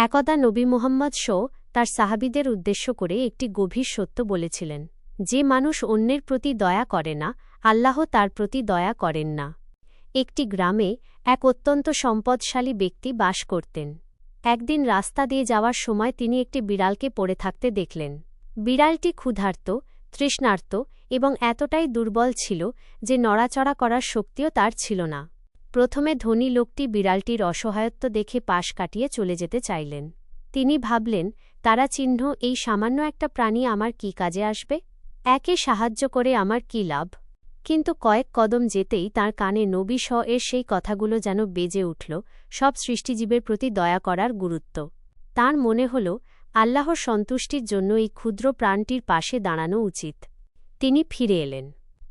একদা নবী মুহাম্মদ তার সাহাবীদের উদ্দেশ্য করে একটি গভীর সত্য বলেছিলেন, যে মানুষ অন্যের প্রতি দয়া করে না, আল্লাহ তার প্রতি দয়া করেন না। একটি গ্রামে এক অত্যন্ত সম্পদশালী ব্যক্তি বাস করতেন। একদিন রাস্তা দিয়ে যাওয়ার সময় তিনি একটি বিড়ালকে পড়ে থাকতে দেখলেন। বিড়ালটি ক্ষুধার্ত, তৃষ্ণার্ত এবং এতটাই দুর্বল ছিল যে নড়াচড়া করার শক্তিও তার ছিল না। প্রথমে ধনী লোকটি বিড়ালটির অসহায়ত্ব দেখে পাশ কাটিয়ে চলে যেতে চাইলেন। তিনি ভাবলেন, তারা চিহ্ন এই সামান্য একটা প্রাণী আমার কি কাজে আসবে? একে সাহায্য করে আমার কি লাভ? কিন্তু কয়েক কদম যেতেই তাঁর কানে নবী এর সেই কথাগুলো যেন বেজে উঠল, সব সৃষ্টিজীবের প্রতি দয়া করার গুরুত্ব। তাঁর মনে হল, আল্লাহর সন্তুষ্টির জন্য এই ক্ষুদ্র প্রাণটির পাশে দাঁড়ানো উচিত। তিনি ফিরে এলেন।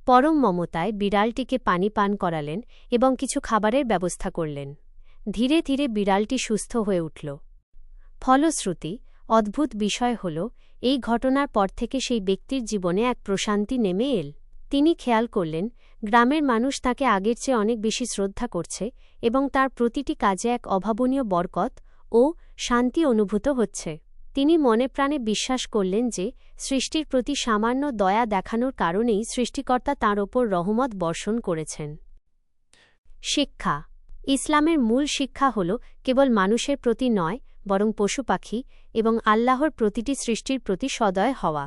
পরম মমতায় বিড়ালটিকে পানি পান করালেন এবং কিছু খাবারের ব্যবস্থা করলেন। ধীরে ধীরে বিড়ালটি সুস্থ হয়ে উঠল। ফলশ্রুতি, অদ্ভুত বিষয় হল, এই ঘটনার পর থেকে সেই ব্যক্তির জীবনে এক প্রশান্তি নেমে এল। তিনি খেয়াল করলেন, গ্রামের মানুষ তাকে আগের চেয়ে অনেক বেশি শ্রদ্ধা করছে এবং তার প্রতিটি কাজে এক অভাবনীয় বরকত ও শান্তি অনুভূত হচ্ছে। তিনি মনে প্রাণে বিশ্বাস করলেন যে সৃষ্টির প্রতি সামান্য দয়া দেখানোর কারণেই সৃষ্টিকর্তা তাঁর ওপর রহমত বর্ষণ করেছেন। শিক্ষা। ইসলামের মূল শিক্ষা হল কেবল মানুষের প্রতি নয়, বরং পশুপাখি এবং আল্লাহর প্রতিটি সৃষ্টির প্রতি সদয় হওয়া।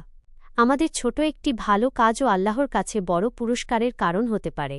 আমাদের ছোট একটি ভালো কাজও আল্লাহর কাছে বড় পুরস্কারের কারণ হতে পারে।